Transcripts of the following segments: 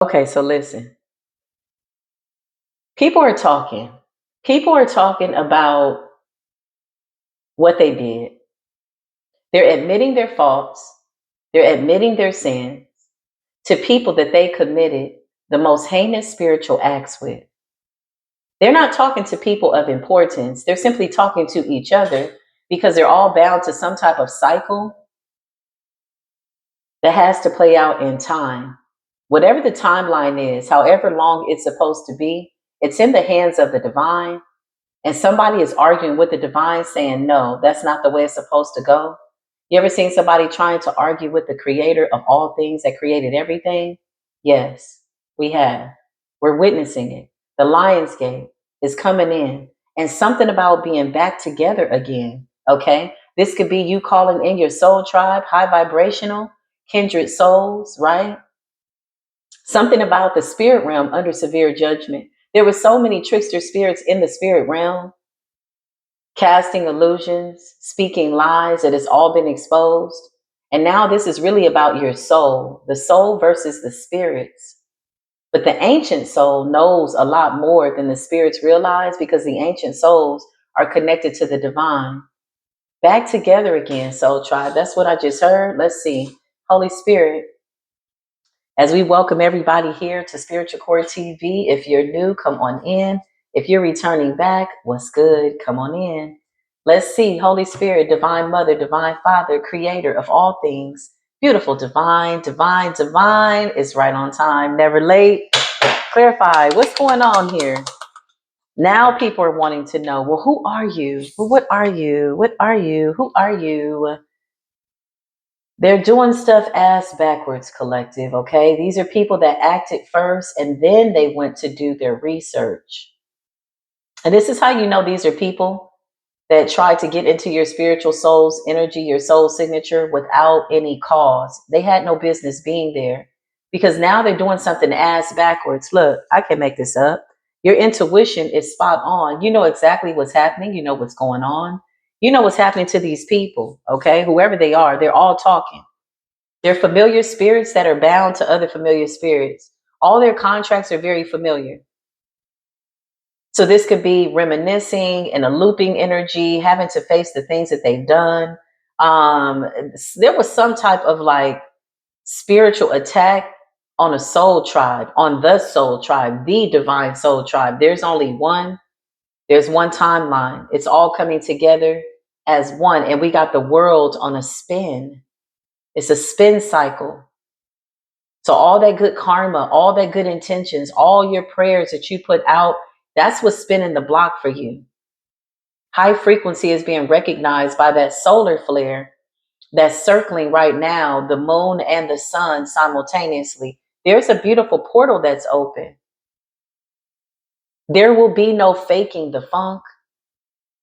Okay, so listen. People are talking. People are talking about what they did. They're admitting their faults. They're admitting their sins to people that they committed the most heinous spiritual acts with. They're not talking to people of importance. They're simply talking to each other because they're all bound to some type of cycle that has to play out in time. Whatever the timeline is, however long it's supposed to be, it's in the hands of the divine. And somebody is arguing with the divine saying, no, that's not the way it's supposed to go. You ever seen somebody trying to argue with the creator of all things that created everything? Yes, we have. We're witnessing it. The Lion's Gate is coming in, and something about being back together again. Okay. This could be you calling in your soul tribe, high vibrational, kindred souls, right? Something about the spirit realm under severe judgment. There were so many trickster spirits in the spirit realm, casting illusions, speaking lies that has all been exposed. And now this is really about your soul, the soul versus the spirits. But the ancient soul knows a lot more than the spirits realize because the ancient souls are connected to the divine. Back together again, soul tribe. That's what I just heard. Let's see. Holy Spirit, as we welcome everybody here to Spiritual Core TV. If you're new, come on in. If you're returning back, what's good? Come on in. Let's see. Holy Spirit, Divine Mother, Divine Father, Creator of all things. Beautiful, divine, divine, divine is right on time, never late. Clarify what's going on here. Now people are wanting to know, well, who are you? Well, what are you? What are you? Who are you? They're doing stuff ass backwards, collective, okay? These are people that acted first and then they went to do their research. And this is how you know these are people that try to get into your spiritual soul's energy, your soul signature without any cause. They had no business being there because now they're doing something ass backwards. Look, I can make this up. Your intuition is spot on. You know exactly what's happening. You know what's going on. You know what's happening to these people, okay? Whoever they are, they're all talking. They're familiar spirits that are bound to other familiar spirits. All their contracts are very familiar. So this could be reminiscing and a looping energy, having to face the things that they've done. Um, there was some type of like spiritual attack on a soul tribe, on the soul tribe, the divine soul tribe. There's only one. There's one timeline. It's all coming together as one. And we got the world on a spin. It's a spin cycle. So all that good karma, all that good intentions, all your prayers that you put out, that's what's spinning the block for you. High frequency is being recognized by that solar flare that's circling right now, the moon and the sun simultaneously. There's a beautiful portal that's open. There will be no faking the funk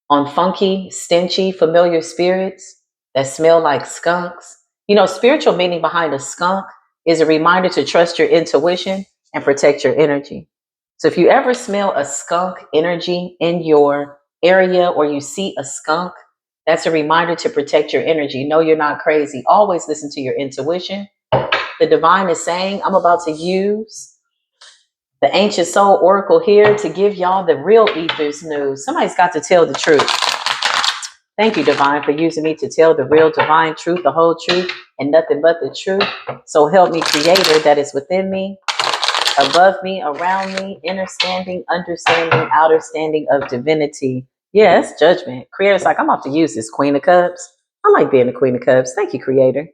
on funky, stinchy, familiar spirits that smell like skunks. You know, spiritual meaning behind a skunk is a reminder to trust your intuition and protect your energy. So if you ever smell a skunk energy in your area or you see a skunk, that's a reminder to protect your energy. No, you're not crazy. Always listen to your intuition. The divine is saying, I'm about to use the ancient soul oracle here to give y'all the real ethers news. Somebody's got to tell the truth. Thank you, divine, for using me to tell the real divine truth, the whole truth, and nothing but the truth. So help me, creator that is within me, above me, around me, inner standing, understanding, outer standing of divinity. Yes, judgment. Creator's like, I'm about to use this Queen of Cups. I like being the Queen of Cups. Thank you, creator.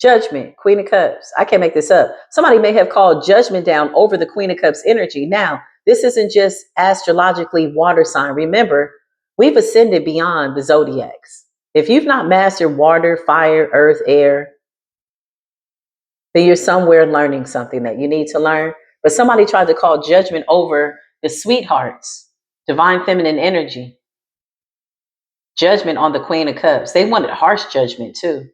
Judgment, Queen of Cups. I can't make this up. Somebody may have called judgment down over the Queen of Cups energy. Now, this isn't just astrologically water sign. Remember, we've ascended beyond the zodiacs. If you've not mastered water, fire, earth, air, then you're somewhere learning something that you need to learn. But somebody tried to call judgment over the sweethearts, divine feminine energy, judgment on the Queen of Cups. They wanted harsh judgment too.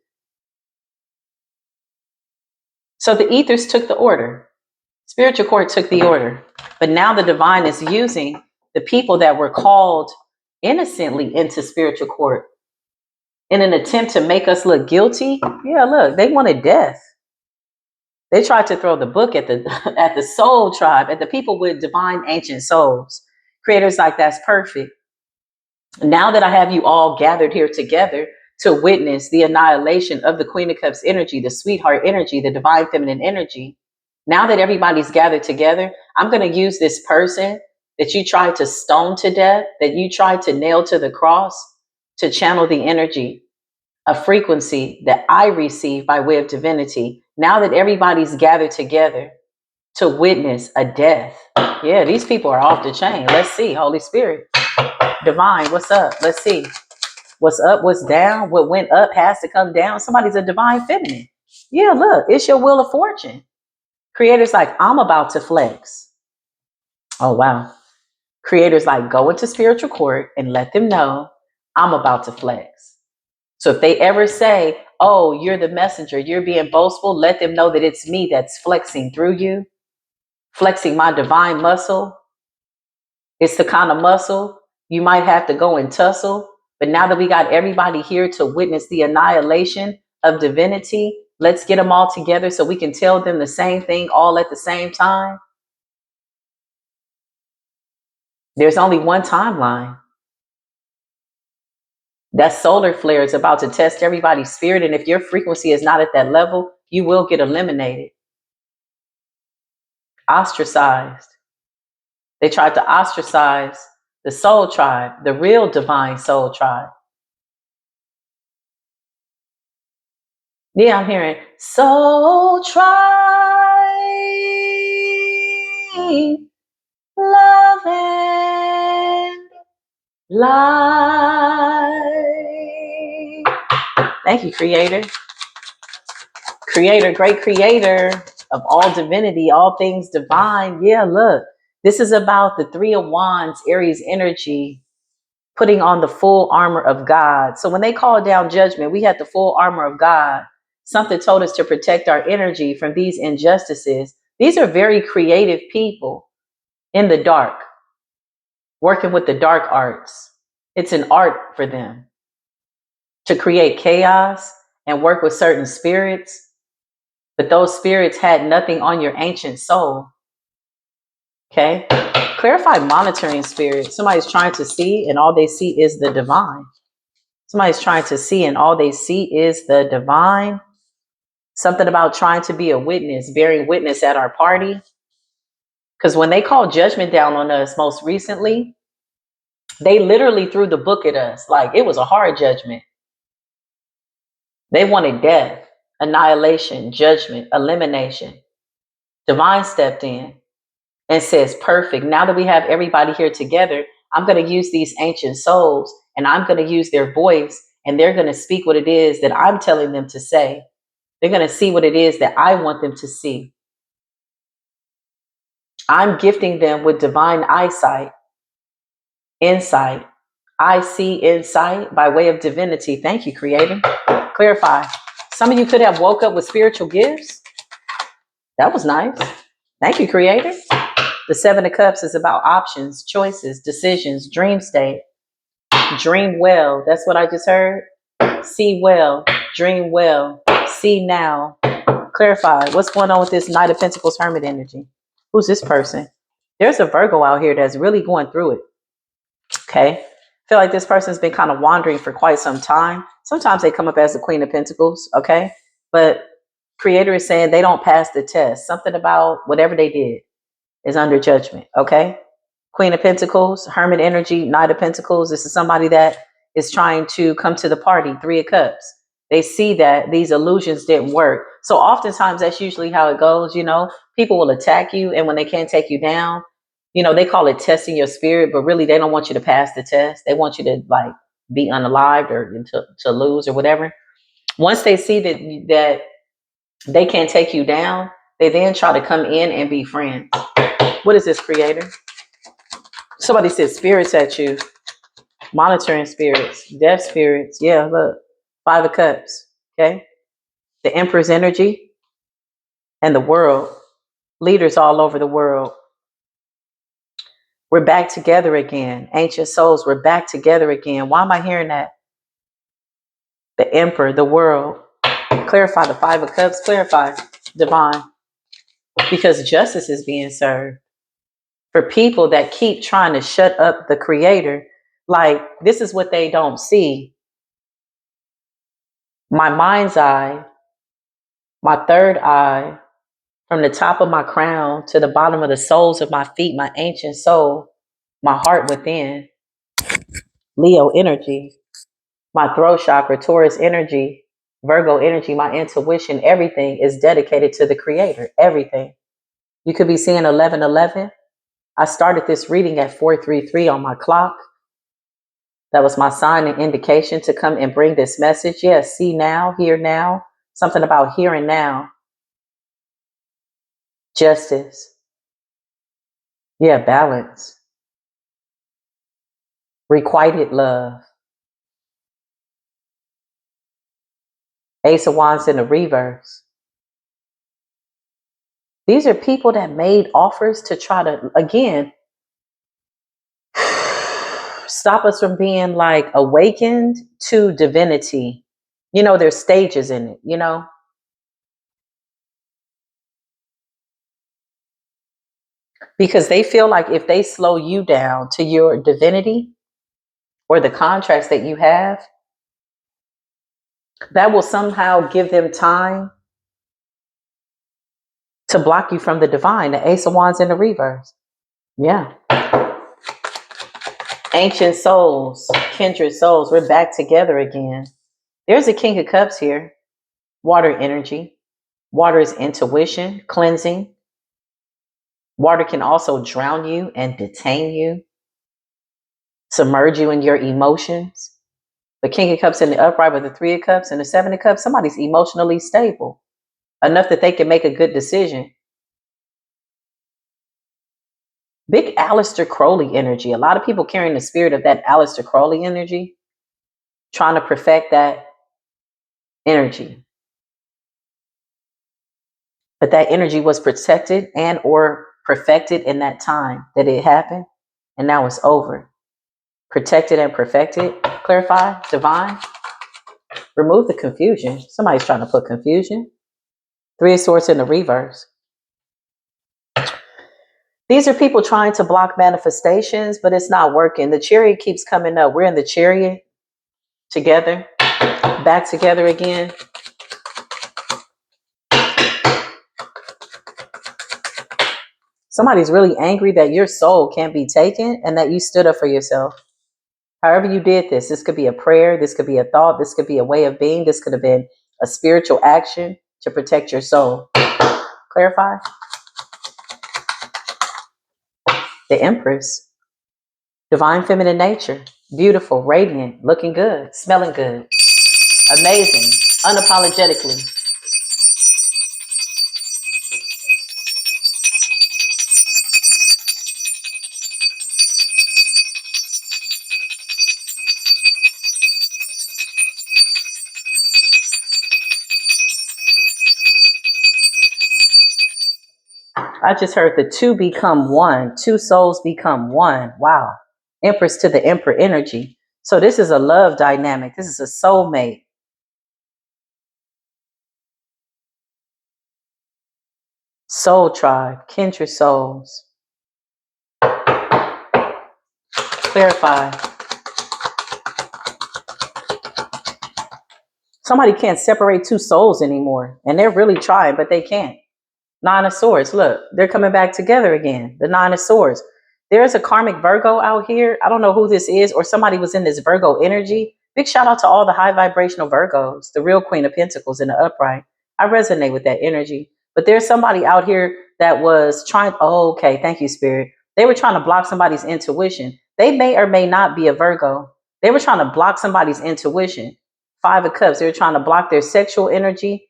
So the ethers took the order. Spiritual court took the order. But now the divine is using the people that were called innocently into spiritual court in an attempt to make us look guilty. Yeah, look, they wanted death. They tried to throw the book at the at the soul tribe, at the people with divine ancient souls. Creators like, that's perfect. Now that I have you all gathered here together to witness the annihilation of the Queen of Cups energy, the sweetheart energy, the divine feminine energy, now that everybody's gathered together, I'm going to use this person that you tried to stone to death, that you tried to nail to the cross, to channel the energy, a frequency that I receive by way of divinity. Now that everybody's gathered together to witness a death. Yeah, these people are off the chain. Let's see. Holy Spirit, divine, what's up? Let's see. What's up, what's down, what went up has to come down. Somebody's a divine feminine. Yeah, look, it's your wheel of fortune. Creators like, I'm about to flex. Oh, wow. Creators like, go into spiritual court and let them know I'm about to flex. So if they ever say, oh, you're the messenger, you're being boastful, let them know that it's me that's flexing through you, flexing my divine muscle. It's the kind of muscle you might have to go and tussle. But now that we got everybody here to witness the annihilation of divinity, let's get them all together so we can tell them the same thing all at the same time. There's only one timeline. That solar flare is about to test everybody's spirit. And if your frequency is not at that level, you will get eliminated, ostracized. They tried to ostracize the soul tribe, the real divine soul tribe. Yeah, I'm hearing Soul Tribe, love and light. Thank you, Creator. Creator, great Creator of all divinity, all things divine. Yeah, look, this is about the Three of Wands, Aries energy, putting on the full armor of God. So when they called down judgment, we had the full armor of God. Something told us to protect our energy from these injustices. These are very creative people in the dark, working with the dark arts. It's an art for them to create chaos and work with certain spirits. But those spirits had nothing on your ancient soul. Okay? Clarify monitoring spirit. Somebody's trying to see and all they see is the divine. Somebody's trying to see and all they see is the divine. Something about trying to be a witness, bearing witness at our party. Because when they called judgment down on us most recently, they literally threw the book at us. Like, it was a hard judgment. They wanted death, annihilation, judgment, elimination. Divine stepped in and says, perfect. Now that we have everybody here together, I'm going to use these ancient souls and I'm going to use their voice and they're going to speak what it is that I'm telling them to say. They're going to see what it is that I want them to see. I'm gifting them with divine eyesight, insight. I see insight by way of divinity. Thank you, Creator. Clarify. Some of you could have woke up with spiritual gifts. That was nice. Thank you, Creator. The Seven of Cups is about options, choices, decisions, dream state. Dream well. That's what I just heard. See well. Dream well. See now. Clarify. What's going on with this Knight of Pentacles Hermit energy? Who's this person? There's a Virgo out here that's really going through it. Okay. I feel like this person's been kind of wandering for quite some time. Sometimes they come up as the Queen of Pentacles. Okay. But Creator is saying they don't pass the test. Something about whatever they did is under judgment. Okay. Queen of Pentacles, Hermit energy, Knight of Pentacles. This is somebody that is trying to come to the party. Three of Cups. They see that these illusions didn't work. So oftentimes that's usually how it goes. You know, people will attack you. And when they can't take you down, you know, they call it testing your spirit, but really they don't want you to pass the test. They want you to like be unalived or to lose or whatever. Once they see that they can't take you down, they then try to come in and be friends. What is this, Creator? Somebody said spirits at you. Monitoring spirits, death spirits. Yeah, look. Five of Cups. Okay. The Empress energy and the world. Leaders all over the world. We're back together again. Ancient souls, we're back together again. Why am I hearing that? The Emperor, the world. Clarify the Five of Cups. Clarify. Divine. because justice is being served. For people that keep trying to shut up the creator, like this is what they don't see. My mind's eye, my third eye, from the top of my crown to the bottom of the soles of my feet, my ancient soul, my heart within, Leo energy, my throat chakra, Taurus energy, Virgo energy, my intuition, everything is dedicated to the creator. Everything. You could be seeing 1111. I started this reading at 433 on my clock. That was my sign and indication to come and bring this message. Yes, see now, hear now. Something about here and now. Justice. Yeah, balance. Requited love. Ace of Wands in the reverse. These are people that made offers to try to, again, stop us from being like awakened to divinity. You know, there's stages in it, you know? Because they feel like if they slow you down to your divinity or the contracts that you have, that will somehow give them time to block you from the divine. The Ace of Wands in the reverse. Yeah. Ancient souls, kindred souls, we're back together again. There's a King of Cups here. Water energy. Water is intuition, cleansing. Water can also drown you and detain you, submerge you in your emotions. The King of Cups in the upright with the Three of Cups and the Seven of Cups, somebody's emotionally stable enough that they can make a good decision. Big Aleister Crowley energy. A lot of people carrying the spirit of that Aleister Crowley energy, trying to perfect that energy. But that energy was protected and or perfected in that time that it happened, and now it's over. Protected and perfected. Clarify, divine. Remove the confusion. Somebody's trying to put confusion. Three of Swords in the reverse. These are people trying to block manifestations, but it's not working. The chariot keeps coming up. We're in the chariot together, back together again. Somebody's really angry that your soul can't be taken and that you stood up for yourself. However you did this, this could be a prayer, this could be a thought, this could be a way of being, this could have been a spiritual action to protect your soul. Clarify? The Empress. Divine feminine nature. Beautiful, radiant, looking good, smelling good, amazing, unapologetically. I just heard the two become one. Two souls become one. Wow. Empress to the Emperor energy. So this is a love dynamic. This is a soulmate. Soul tribe, kindred souls. Clarify. Somebody can't separate two souls anymore. And they're really trying, but they can't. Nine of Swords. Look, they're coming back together again. The Nine of Swords. There's a karmic Virgo out here. I don't know who this is, or somebody was in this Virgo energy. Big shout out to all the high vibrational Virgos, the real Queen of Pentacles in the upright. I resonate with that energy. But there's somebody out here that was trying. Oh, okay. Thank you, Spirit. They were trying to block somebody's intuition. They may or may not be a Virgo. They were trying to block somebody's intuition. Five of Cups. They were trying to block their sexual energy.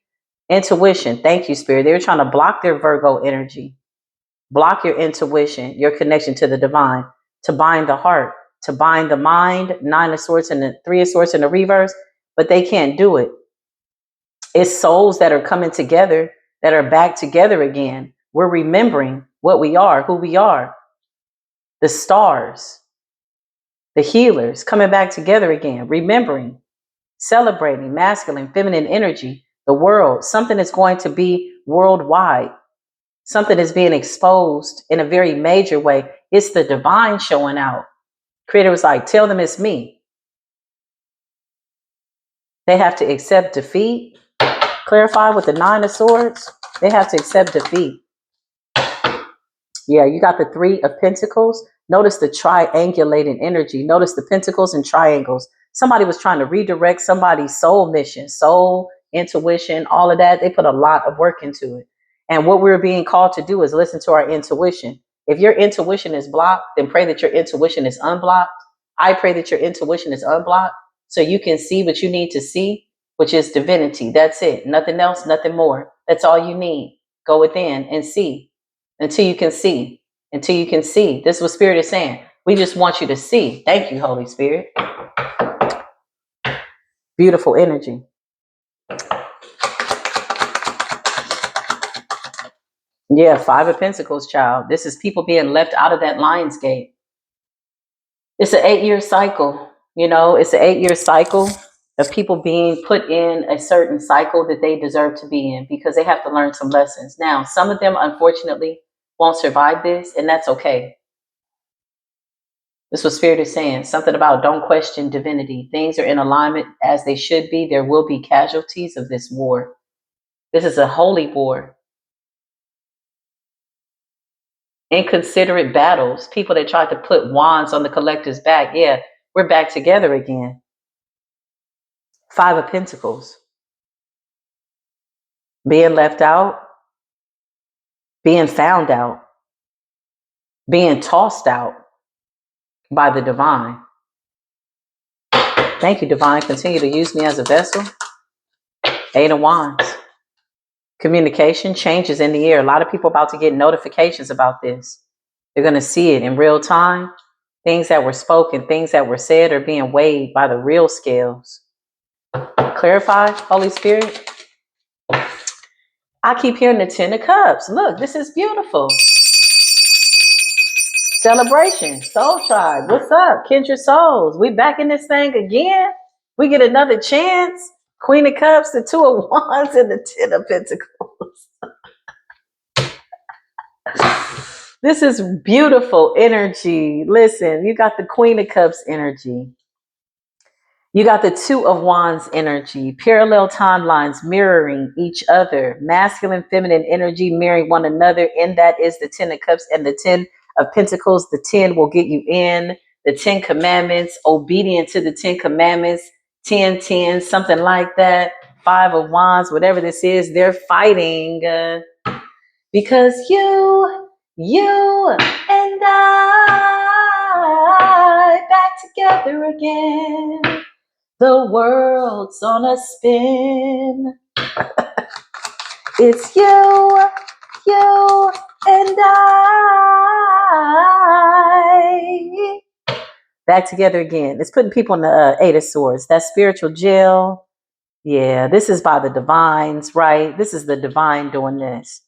Intuition. Thank you, Spirit. They were trying to block their Virgo energy. Block your intuition, your connection to the divine, to bind the heart, to bind the mind. Nine of Swords and the Three of Swords in the reverse, but they can't do it. It's souls that are coming together, that are back together again. We're remembering what we are, who we are. The stars, the healers coming back together again, remembering, celebrating masculine, feminine energy, the world, something that's going to be worldwide. Something is being exposed in a very major way. It's the divine showing out. Creator was like, tell them it's me. They have to accept defeat. Clarify with the 9 of Swords. They have to accept defeat. Yeah, you got the 3 of Pentacles. Notice the triangulating energy. Notice the pentacles and triangles. Somebody was trying to redirect somebody's soul mission, soul, intuition, all of that. They put a lot of work into it. And what we're being called to do is listen to our intuition. If your intuition is blocked, then pray that your intuition is unblocked. I pray that your intuition is unblocked so you can see what you need to see, which is divinity. That's it. Nothing else, nothing more. That's all you need. Go within and see until you can see. Until you can see. This is what Spirit is saying. We just want you to see. Thank you, Holy Spirit. Beautiful energy. Yeah, 5 of Pentacles, child. This is people being left out of that Lion's Gate. It's an 8-year cycle. You know, it's an 8-year cycle of people being put in a certain cycle that they deserve to be in because they have to learn some lessons. Now, some of them, unfortunately, won't survive this, and that's okay. This was Spirit is saying. Something about don't question divinity. Things are in alignment as they should be. There will be casualties of this war. This is a holy war. Inconsiderate battles. People that tried to put wands on the collective's back. Yeah, we're back together again. 5 of Pentacles. Being left out. Being found out. Being tossed out by the divine. Thank you, divine. Continue to use me as a vessel. 8 of Wands. Communication changes in the air. A lot of people about to get notifications about this. They're going to see it in real time. Things that were spoken, things that were said are being weighed by the real scales. Clarify, Holy Spirit. I keep hearing the 10 of Cups. Look, this is beautiful. Celebration, Soultribe. What's up, Kindred Souls? We back in this thing again. We get another chance. Queen of Cups, the 2 of Wands, and the 10 of Pentacles. This is beautiful energy. Listen, you got the Queen of Cups energy. You got the 2 of Wands energy. Parallel timelines mirroring each other. Masculine, feminine energy mirroring one another. And that is the 10 of Cups and the 10 of Pentacles. The 10 will get you in. The 10 Commandments. Obedient to the 10 Commandments. 10, 10, something like that. 5 of Wands, whatever this is. They're fighting because you and I back together again. The world's on a spin. It's you and I back together again. It's putting people in the 8 of Swords. That spiritual jail. Yeah, this is by the divines, right? This is the divine doing this.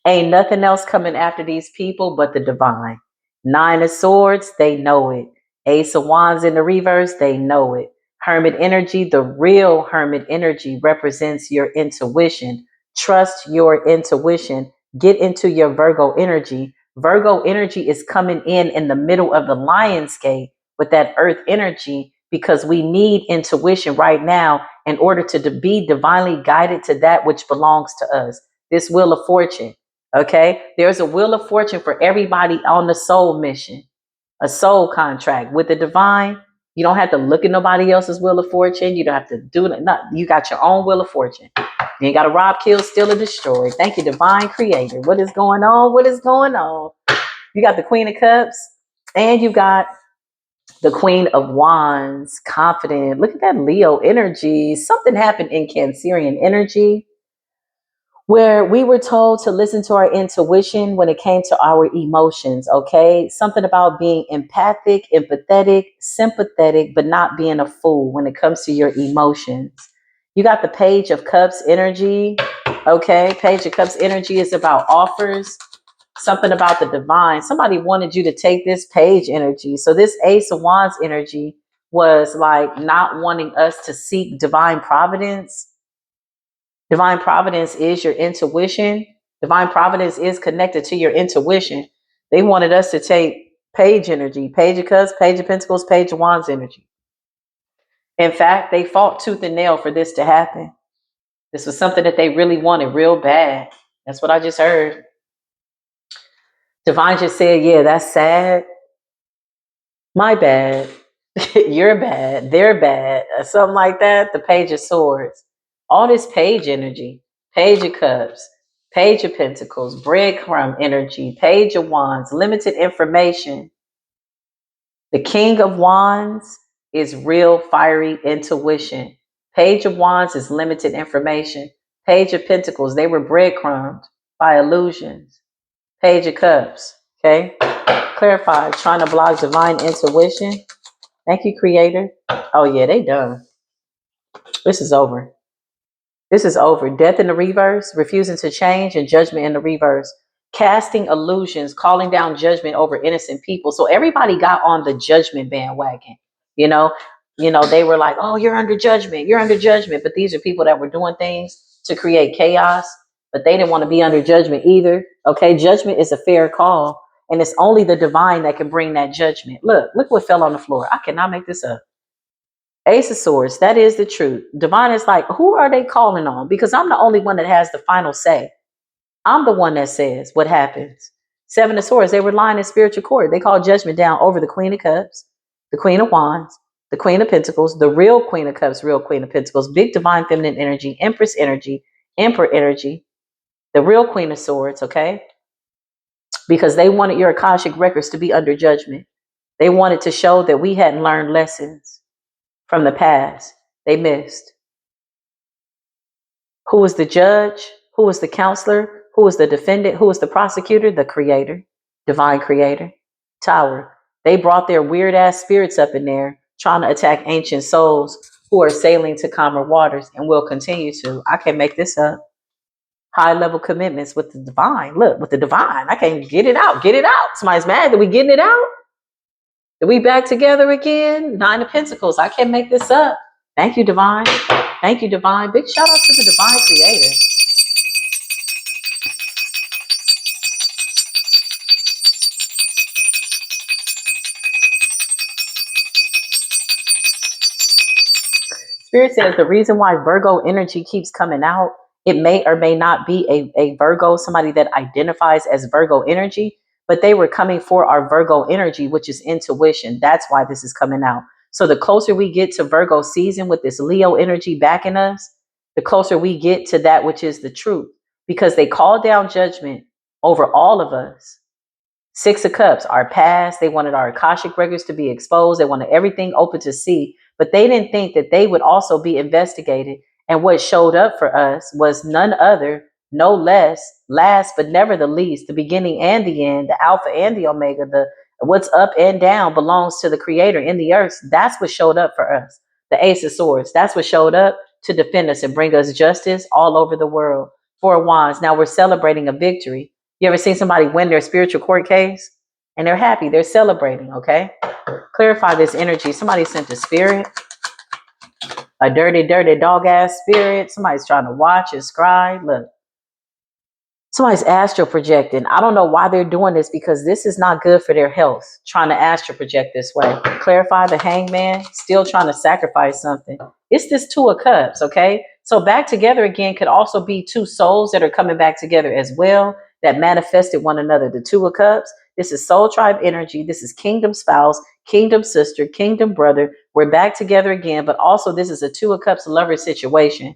Ain't nothing else coming after these people but the divine. 9 of Swords, they know it. Ace of Wands in the reverse, they know it. Hermit energy, the real hermit energy represents your intuition. Trust your intuition. Get into your Virgo energy. Virgo energy is coming in the middle of the Lion's Gate with that earth energy because we need intuition right now in order to be divinely guided to that which belongs to us. This Wheel of Fortune. Okay, there's a Wheel of Fortune for everybody on the soul mission, a soul contract with the divine. You don't have to look at nobody else's Wheel of Fortune. You don't have to do it. No, you got your own Wheel of Fortune. You ain't got to rob, kill, steal, or destroy. Thank you, divine creator. What is going on? What is going on? You got the Queen of Cups and you got the Queen of Wands, confident. Look at that Leo energy. Something happened in Cancerian energy where we were told to listen to our intuition when it came to our emotions, okay? Something about being empathic, empathetic, sympathetic, but not being a fool when it comes to your emotions. You got the Page of Cups energy, okay? Page of Cups energy is about offers, something about the divine. Somebody wanted you to take this page energy. So this Ace of Wands energy was like not wanting us to seek divine providence. Divine providence is your intuition. Divine providence is connected to your intuition. They wanted us to take page energy, page of cups, page of pentacles, page of wands energy. In fact, they fought tooth and nail for this to happen. This was something that they really wanted real bad. That's what I just heard. Divine just said, yeah, that's sad. My bad. You're bad. They're bad. Something like that. The page of swords. All this page energy. Page of cups. Page of pentacles. Breadcrumb energy. Page of wands. Limited information. The king of wands is real fiery intuition. Page of wands is limited information. Page of pentacles, they were breadcrumbed by illusions. Page of cups, okay? Clarify, trying to block divine intuition. Thank you, creator. Oh yeah, they done. This is over. This is over. Death in the reverse, refusing to change, and judgment in the reverse. Casting illusions, calling down judgment over innocent people. So everybody got on the judgment bandwagon. You know, they were like, "Oh, you're under judgment. You're under judgment." But these are people that were doing things to create chaos, but they didn't want to be under judgment either. Okay, judgment is a fair call, and it's only the divine that can bring that judgment. Look what fell on the floor. I cannot make this up. Ace of Swords, that is the truth. Divine is like, who are they calling on? Because I'm the only one that has the final say. I'm the one that says what happens. Seven of Swords, they were lying in spiritual court. They called judgment down over the Queen of Cups, the Queen of Wands, the Queen of Pentacles, the real Queen of Cups, real Queen of Pentacles, big divine feminine energy, Empress energy, Emperor energy, the real Queen of Swords, okay? Because they wanted your Akashic records to be under judgment. They wanted to show that we hadn't learned lessons from the past. They missed. Who was the judge? Who was the counselor? Who was the defendant? Who was the prosecutor? The creator, divine creator. Tower. They brought their weird ass spirits up in there trying to attack ancient souls who are sailing to calmer waters and will continue to. I can't make this up. High level commitments with the divine. Look, with the divine. I can't get it out. Get it out. Somebody's mad that we getting it out. Are we back together again? Nine of Pentacles. I can't make this up. Thank you, divine. Thank you, divine. Big shout out to the divine creator. Spirit says the reason why Virgo energy keeps coming out, it may or may not be a Virgo, somebody that identifies as Virgo energy, but they were coming for our Virgo energy, which is intuition. That's why this is coming out. So the closer we get to Virgo season with this Leo energy backing us, the closer we get to that which is the truth, because they call down judgment over all of us. Six of Cups, our past. They wanted our Akashic records to be exposed. They wanted everything open to see, but they didn't think that they would also be investigated. And what showed up for us was none other, no less, last but never the least, the beginning and the end, the Alpha and the Omega, the what's up and down belongs to the Creator in the earth. That's what showed up for us. The Ace of Swords. That's what showed up to defend us and bring us justice all over the world. Four of Wands. Now we're celebrating a victory. You ever seen somebody win their spiritual court case and they're happy, they're celebrating, okay? Clarify this energy. Somebody sent a spirit, a dirty, dirty dog ass spirit. Somebody's trying to watch and scribe. Look, somebody's astral projecting. I don't know why they're doing this because this is not good for their health, trying to astral project this way. Clarify the hangman, still trying to sacrifice something. It's this Two of Cups, okay? So back together again could also be two souls that are coming back together as well that manifested one another. The Two of Cups, this is soul tribe energy. This is kingdom spouse, kingdom sister, kingdom brother. We're back together again, but also this is a Two of Cups lover situation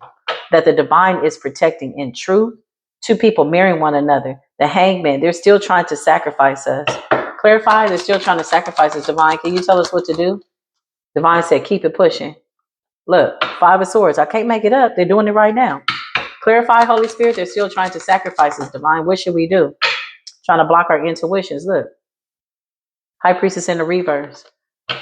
that the divine is protecting in truth. Two people marrying one another. The hangman, they're still trying to sacrifice us. Clarify, they're still trying to sacrifice us. Divine, can you tell us what to do? Divine said, keep it pushing. Look, Five of Swords. I can't make it up. They're doing it right now. Clarify, Holy Spirit, they're still trying to sacrifice us. Divine, what should we do? Trying to block our intuitions. Look, High Priestess in the reverse.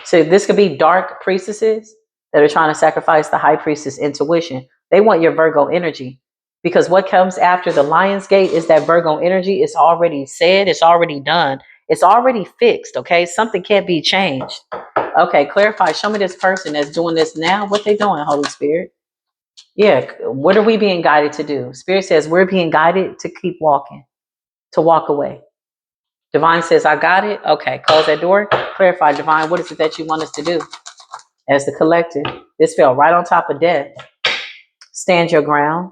So this could be dark priestesses that are trying to sacrifice the High Priestess intuition. They want your Virgo energy. Because what comes after the Lion's Gate is that Virgo energy. It's already said. It's already done. It's already fixed, okay? Something can't be changed. Okay, clarify. Show me this person that's doing this now. What they doing, Holy Spirit? Yeah, what are we being guided to do? Spirit says we're being guided to keep walking, to walk away. Divine says, I got it. Okay, close that door. Clarify, Divine, what is it that you want us to do? As the collective, this fell right on top of death. Stand your ground.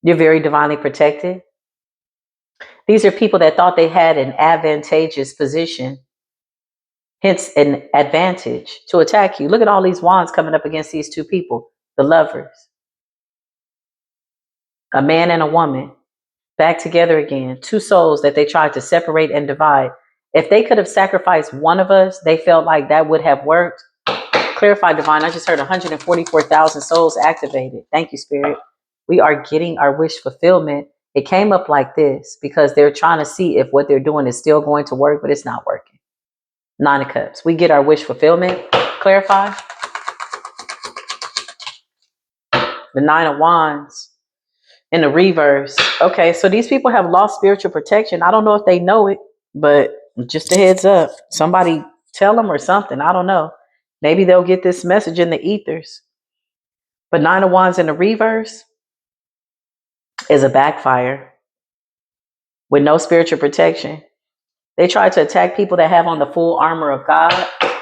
You're very divinely protected. These are people that thought they had an advantageous position, hence an advantage to attack you. Look at all these wands coming up against these two people, the lovers, a man and a woman, back together again, two souls that they tried to separate and divide. If they could have sacrificed one of us, they felt like that would have worked. Clarify, Divine, I just heard 144,000 souls activated. Thank you, Spirit. We are getting our wish fulfillment. It came up like this because they're trying to see if what they're doing is still going to work, but it's not working. Nine of Cups. We get our wish fulfillment. Clarify. The Nine of Wands in the reverse. Okay, so these people have lost spiritual protection. I don't know if they know it, but just a heads up. Somebody tell them or something. I don't know. Maybe they'll get this message in the ethers. But Nine of Wands in the reverse is a backfire with no spiritual protection. They try to attack people that have on the full armor of God.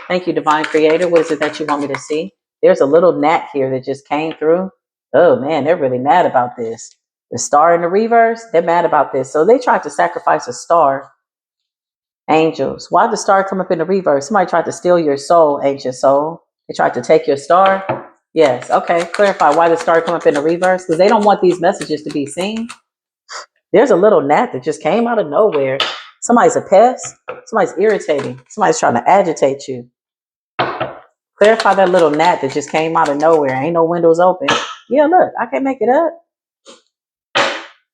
Thank you, Divine Creator. What is it that you want me to see? There's a little gnat here that just came through. Oh man, they're really mad about this. The star in the reverse, they're mad about this. So they tried to sacrifice a star. Angels. Why did the star come up in the reverse? Somebody tried to steal your soul, ancient soul. They tried to take your star. Yes. Okay. Clarify why the star come up in the reverse. Because they don't want these messages to be seen. There's a little gnat that just came out of nowhere. Somebody's a pest. Somebody's irritating. Somebody's trying to agitate you. Clarify that little gnat that just came out of nowhere. Ain't no windows open. Yeah, look, I can't make it up.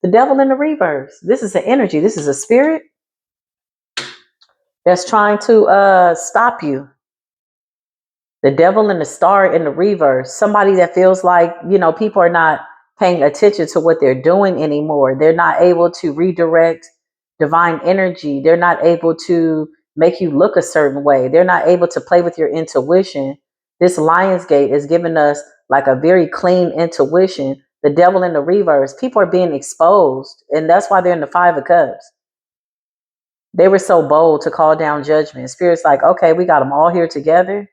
The devil in the reverse. This is an energy. This is a spirit that's trying to stop you. The devil and the star in the reverse. Somebody that feels like, people are not paying attention to what they're doing anymore. They're not able to redirect divine energy. They're not able to make you look a certain way. They're not able to play with your intuition. This Lionsgate is giving us like a very clean intuition. The devil in the reverse. People are being exposed. And that's why they're in the Five of Cups. They were so bold to call down judgment. Spirit's like, okay, we got them all here together.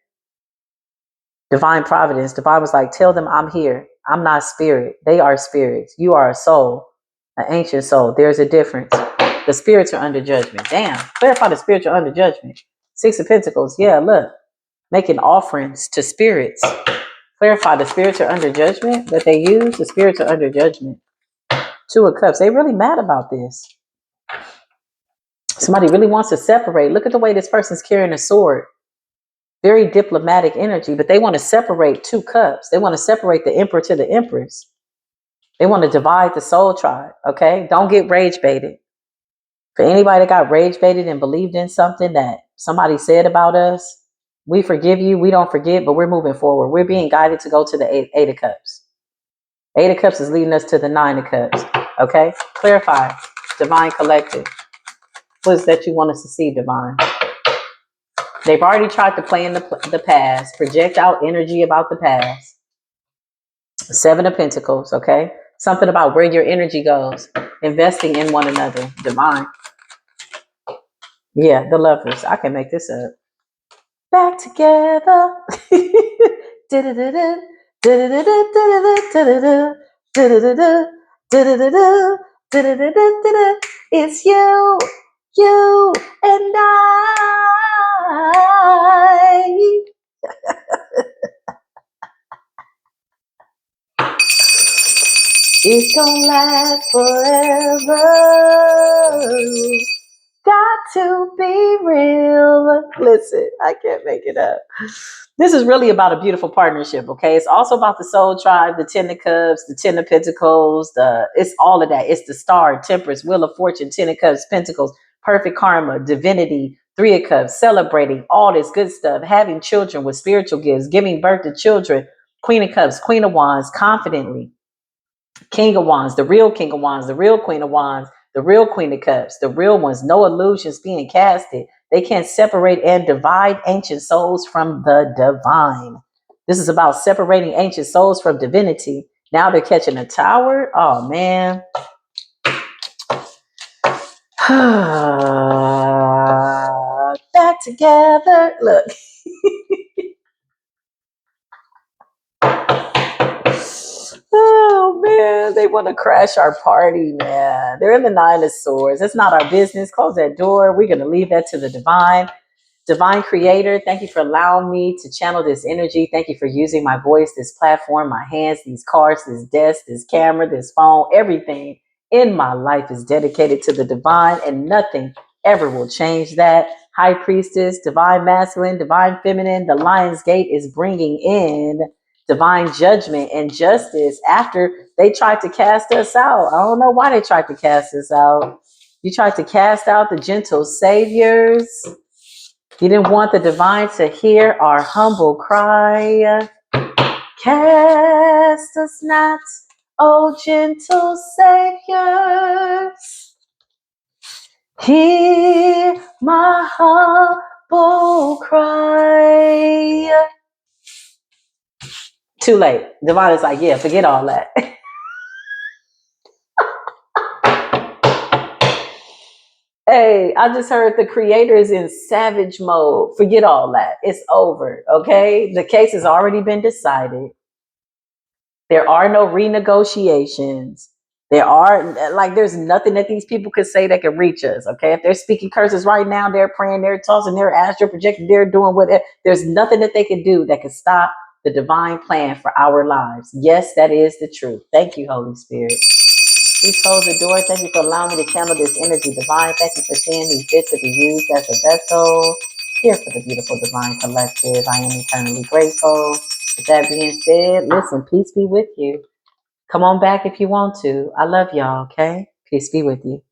Divine providence. Divine was like, tell them I'm here. I'm not spirit. They are spirits. You are a soul, an ancient soul. There's a difference. The spirits are under judgment. Damn. Clarify the spirits are under judgment. Six of Pentacles. Yeah, look. Making offerings to spirits. Clarify the spirits are under judgment that they use. The spirits are under judgment. Two of Cups. They really mad about this. Somebody really wants to separate. Look at the way this person's carrying a sword. Very diplomatic energy, but they want to separate two cups. They want to separate the emperor to the empress. They want to divide the soul tribe. Okay. Don't get rage baited. For anybody that got rage baited and believed in something that somebody said about us, we forgive you. We don't forget, but we're moving forward. We're being guided to go to the eight of cups. Eight of cups is leading us to the Nine of Cups. Okay. Clarify. Divine collective. What is that you want us to see, Divine? They've already tried to play in the past, project out energy about the past. Seven of Pentacles, okay? Something about where your energy goes. Investing in one another. Divine. Yeah, the lovers. I can make this up. Back together. It's you and I. It's gonna last forever. Got to be real. Listen, I can't make it up. This is really about a beautiful partnership, okay? It's also about the soul tribe, the Ten of Cups, the Ten of Pentacles, it's all of that. It's the Star, Temperance, Wheel of Fortune, Ten of Cups, Pentacles, Perfect Karma, Divinity, Three of Cups, celebrating all this good stuff, having children with spiritual gifts, giving birth to children, Queen of Cups, Queen of Wands, confidently, King of Wands, the real King of Wands, the real Queen of Wands, the real Queen of Cups, the real ones, no illusions being casted. They can't separate and divide ancient souls from the divine. This is about separating ancient souls from divinity. Now they're catching a tower. Oh man. Back together. Look. Oh man, they want to crash our party, man. They're in the Nine of Swords. It's not our business. Close that door. We're going to leave that to the divine. Divine Creator, thank you for allowing me to channel this energy. Thank you for using my voice, this platform, my hands, these cards, this desk, this camera, this phone. Everything in my life is dedicated to the divine, and nothing ever will change that. High Priestess, Divine Masculine, Divine Feminine, the Lion's Gate is bringing in divine judgment and justice after they tried to cast us out. I don't know why they tried to cast us out. You tried to cast out the gentle saviors. You didn't want the divine to hear our humble cry. Cast us not, O gentle saviors. Hear my humble cry. Too late. Divine is like, yeah, forget all that. Hey, I just heard the creator is in savage mode. Forget all that. It's over. Okay. The case has already been decided. There are no renegotiations. There's nothing that these people could say that can reach us. Okay. If they're speaking curses right now, they're praying, they're tossing, they're astral projecting, they're doing whatever. There's nothing that they can do that can stop the divine plan for our lives. Yes, that is the truth. Thank you, Holy Spirit. We close the door. Thank you for allowing me to channel this energy divine. Thank you for seeing me fit to be used as a vessel here for the beautiful divine collective. I am eternally grateful. With that being said, listen, peace be with you. Come on back if you want to. I love y'all, okay? Peace be with you.